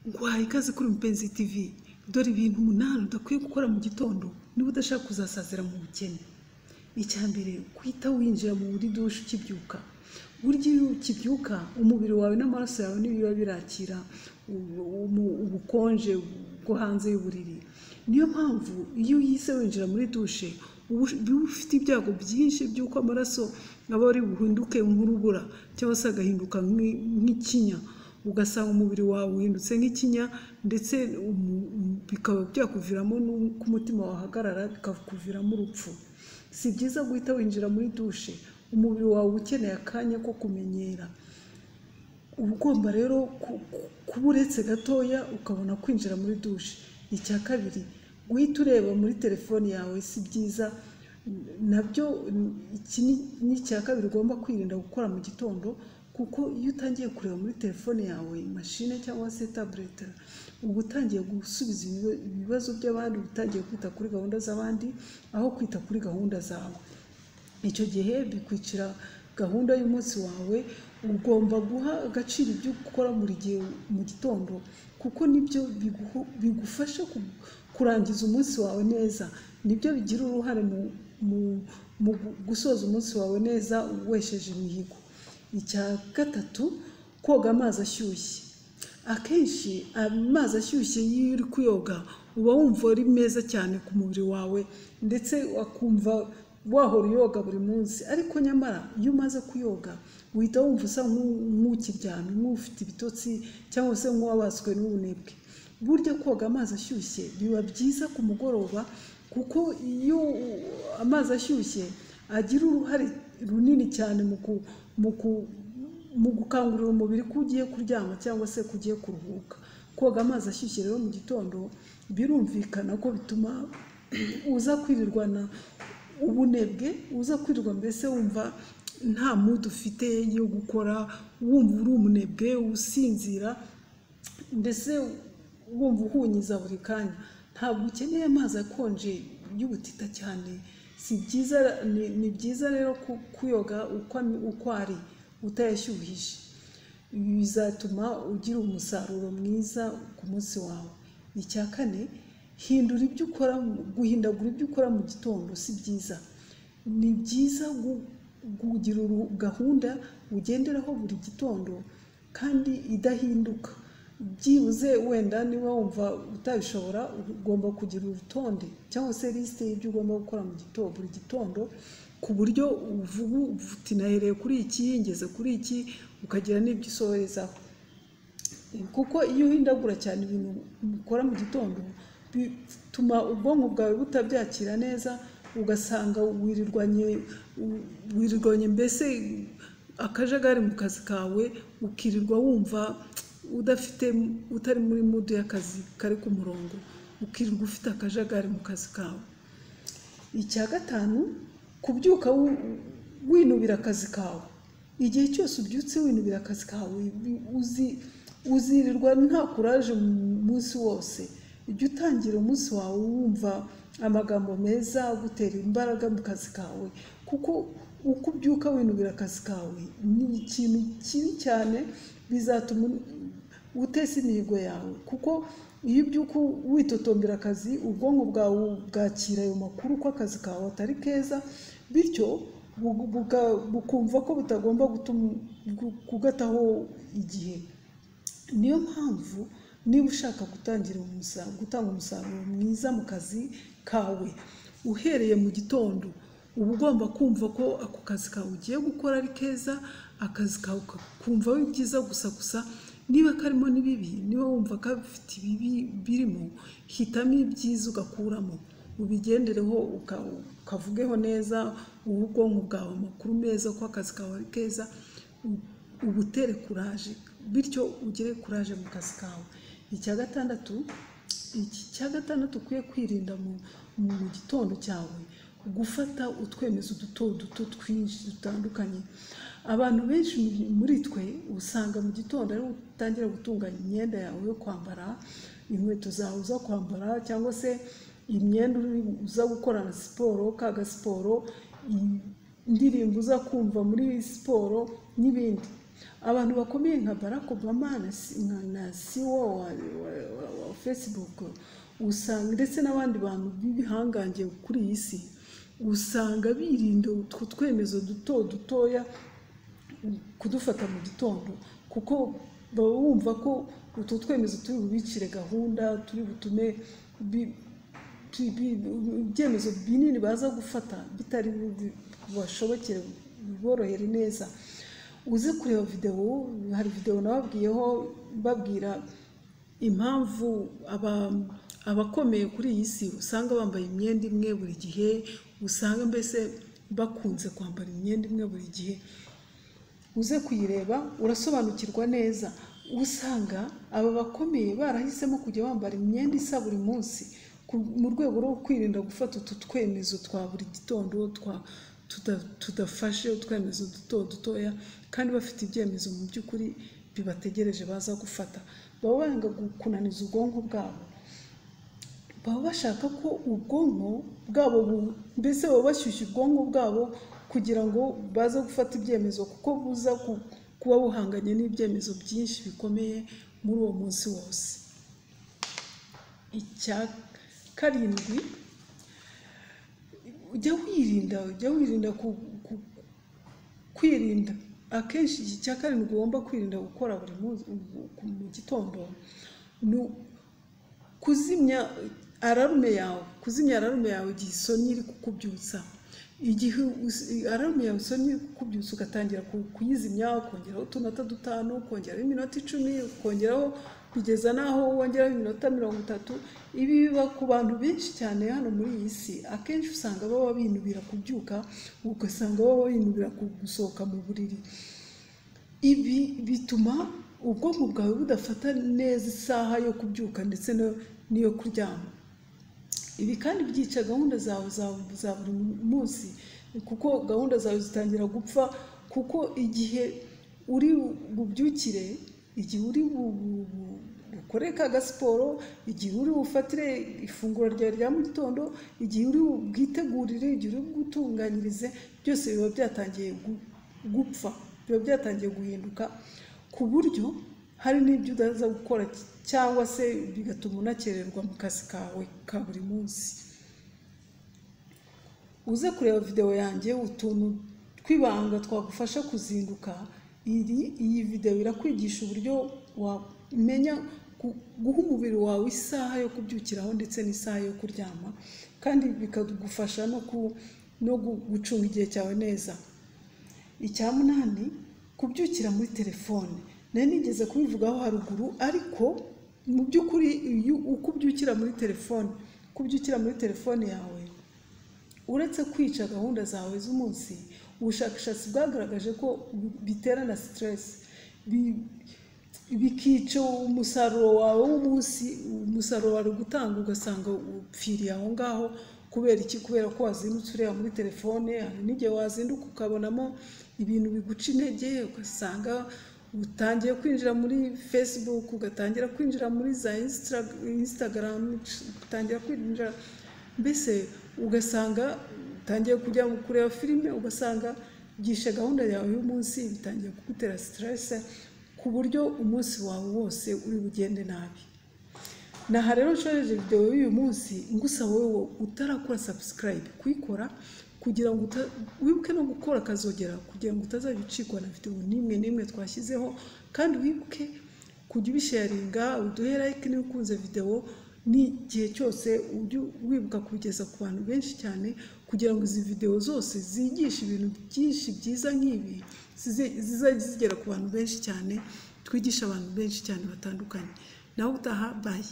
Nguhaye ikaze kuri Mpenzi TV. Dore ibintu 8 udakwiye gukora mu gitondo niba udashaka kuzasazira mu bukene. Icyambere, kwita winjira mu buri dushe ukibyuka. Burya iyo ukibyuka umubiri wawe n'amaraso yawe nibiba birakira ubukonje bwo hanze y'uburiri. Niyo mpamvu iyo yise winjira muri dushe ufite ibyago byinshi by'uko amaraso aba ari buhinduke nk'urubura cyangwa se agahinduka nk'ikinya, ugasanga umubiri wawe uhindutse nk'ikinya, ndetse bikaba byakuviramo n'uko umutima wahagarara, bikakuviramo urupfu. Si byiza guhita winjira muri dushe, umubiri wawe ukeneye akanya ko kumenyera. Ugomba rero kuba uretse gatoya ukabona kwinjira muri dushe. Icya kabiri, guhita ureba muri telefone yawe si byiza nabyo. Iki ni icya kabiri ugomba kwirinda gukora mu gitondo, kuko iyo utangiye kureba muri telefone yawe, mashine cyangwa se tablet, uba utangiye gusubiza ibibazo by'abandi, utangiye kwita kuri gahunda z'abandi aho kwita kuri gahunda zawe. Icyo gihe bikwicira gahunda y'umunsi wawe. Ugomba guha agaciro ibyo ukora buri gihe mu gitondo, kuko nibyo bigufasha kurangiza umunsi wawe neza, nibyo bigira uruhare mu gusoza umunsi wawe neza wesheje imihigo. Icya gatatu, koga amazi ashyushye. Akenshi amazi ashyushye iyo uri kuyoga uba wumva ari meza cyane ku mubiri wawe, ndetse wakumva wahora uyoga buri munsi. Ariko nyamara iyo umaze kuyoga uhita wumva usa nk'ukiryamye, nk'ufite ibitotsi, cyangwa se nk'uwabaswe n'ubunebwe. Burya koga amazi ashyushye biba byiza ku mugoroba, kuko iyo amazi ashyushye agira uruhare runini cyane mu gukangurira umubiri ko ugiye kuryama cyangwa se kugiye kuruhuka. Koga amazi ashyushye rero mu gitondo birumvikana ko bituma uza kwirirwana ubunebwe, uza kwirirwa mbese wumva nta mood ufite yo gukora, wumva uri umunebwe, usinzira, mbese wumva uhunyiza buri kanya. Ntabwo ukeneye amazi akonje y'ubutita cyane. Si byiza. Ni byiza rero kuyoga uko ari, utayashyuhije. Ibi bizatuma ugira umusaruro mwiza ku munsi wawe. Icya kane, guhindagura ibyo ukora mu gitondo si byiza. Ni byiza kugira gahunda ugenderaho buri gitondo kandi idahinduka. Byibuze wenda niba wumva utabishobora, ugomba kugira urutonde cyangwa se liste y'ibyo ugomba gukora mu gitondo buri gitondo, ku buryo uvuga uti nahereye kuri iki, ngeze kuri iki, ukagira n'ibyo usohorezaho. Kuko iyo uhindagura cyane ibintu ukora mu gitondo bituma ubwonko bwawe butabyakira neza, ugasanga wirirwanye mbese akajagari mu kazi kawe, ukirirwa wumva utari muri mood y'akazi kari ku murongo, ukirirwa ufite akajagari mu kazi kawe. Icya gatanu, kubyuka winubira akazi kawe. Igihe cyose ubyutse winubira akazi kawe uzirirwa nta kuraje mu munsi wose. Ujye utangira umunsi wawe wumva amagambo meza agutera imbaraga mu kazi kawe, kuko uko ubyuka winubira akazi kawe ni ikintu kibi cyane, bizatuma utesa imihigo yawe. Kuko iyo ubyuka witotombera akazi, ubwonko bwawe bwakira ayo makuru ko akazi kawe atari keza, bityo bukumva ko butagomba kugataho igihe. Niyo mpamvu niba ushaka gutanga umusaruro mwiza mu kazi kawe uhereye mu gitondo, uba ugomba kumva ko ako kazi kawe ugiye gukora ari keza, akazi kawe kumva ari byiza gusa. Niba karimo n'ibibi, niba wumva kafite ibibi birimo, hitamo ibyiza ugakuramo, ubigendereho, ukavugeho neza, ubwonko bwawe amakuru meza ko akazi kawe ari keza, ubutere kuraje, bityo ugire kuraje mu kazi kawe. Icya gatandatu ukwiye kwirinda mu gitondo cyawe, gufata utwemezo duto twinshi dutandukanye. Abantu benshi muri twe usanga mu gitondo ari utangira gutunganya imyenda yawe yo kwambara, inkweto zawe uza kwambara, cyangwa se imyenda uza gukorana siporo, kaga siporo, indirimbo uza kumva muri siporo n'ibindi. abantu bakomeye nka Barack Obama na CEO wa Facebook usanga ndetse n'abandi bantu b'ibihangange kuri iyi si usanga birinda utwo twemezo dutoya kudufata mu gitondo kuko baba bumva ko utwo twemezo turi bubicire gahunda turi butume ibyemezo binini baza gufata bitari bashobokere biborohere neza. Uze kureba video, hari video nababwiyeho babwira impamvu abakomeye kuri iyi si usanga bambaye imyenda imwe buri gihe, usanga mbese bakunze kwambara imyenda imwe buri gihe. Uze kuyireba urasobanukirwa neza, usanga aba bakomeye barahisemo kujya bambara imyenda isa buri munsi mu rwego rwo kwirinda gufata utu twemezo twa buri gitondo tudafashe utwemezo dutoya kandi bafite ibyemezo mu by'ukuri bibategereje baza gufata. Baba banga kunaniza ubwonko bwabo, baba bashaka ko ubwonko bwabo mbese baba bashyushya ubwonko bwabo kugira ngo baze gufata ibyemezo kuko buza kuba buhanganye n'ibyemezo byinshi bikomeye muri uwo munsi wose. Icya karindwi, ujya wirinda kwirinda. Akenshi icya karindwi ugomba kwirinda gukora buri munsi mu gitondo ni kuzimya ararume yawe igihe isonye iri kukubyutsa. Igihe ararume yawe isonye iri kukubyutsa ugatangira kuyizimya, ukongeraho utunota 5, ukongeraho iminota 10, ukongeraho bigeza naho wongeraho iminota 30. Ibi biba ku bantu benshi cyane hano muri iyi si. Akenshi usanga baba binubira kubyuka, ugasanga baba binubira gusohoka mu buriri. Ibi bituma ubwonko bwawe budafata neza isaha yo kubyuka ndetse n'iyo kuryama. Ibi kandi byica gahunda zawe za buri munsi kuko gahunda zawe zitangira gupfa kuko igihe uri bubyukire, igihe uri ukore ka gasiporo, igihe uri bufatire ifunguro rya mu gitondo, igihe uri bwitegurire, igihe uri gutunganyirize, byose biba byatangiye gupfa, biba byatangiye guhinduka ku buryo hari n'ibyo udaza gukora cyangwa se bigatuma unakererwa mu kazi kawe ka buri munsi. Uze kureba video yanjye utuntu twibanga twagufasha kuzinduka. Iyi video irakwigisha uburyo wamenya guha umubiri wawe isaha yo kubyukiraho ndetse n'isaha yo kuryama, kandi bikagufasha no gucunga igihe cyawe neza. Icya 8, kubyukira muri telefone. Nari nigeze kubivugaho haruguru, ariko mu by'ukuri uko ubyukira muri telefone yawe uretse kwica gahunda zawe z'umunsi, ubushakashatsi bwagaragaje ko bitera na stress, bikica umusaruro wawe w'umunsi, umusaruro wari gutanga ugasanga upfiriye aho ngaho. Kubera iki? Kubera ko wazindutse ureba muri telefone. Hari n'igihe wazinduka ukabonamo ibintu biguca intege, ugasanga utangiye kwinjira muri Facebook, ugatangira kwinjira muri za Instagram, ugatangira kwinjira mbese ugasanga utangiye kujya kureba filime, ugasanga byishe gahunda yawe y'umunsi, bitangiye kugutera stress ku buryo umunsi wawe wose uri bugende nabi. Naha rero nshoreje video y'uyu munsi ngusaba wowe utarakora subscribe kuyikora kugira ngo wibuke no gukora akazogera kugira ngo utazabicikwa na video n'imwe twashyizeho, kandi wibuke kujya ubisharinga, uduhe like niba ukunze video, n'igihe cyose wibuka kugeza ku bantu benshi cyane kugira ngo izi video zose zigishe ibintu byinshi byiza nk'ibi zigera ku bantu benshi cyane, twigisha abantu benshi cyane batandukanye. Naho utaha bye.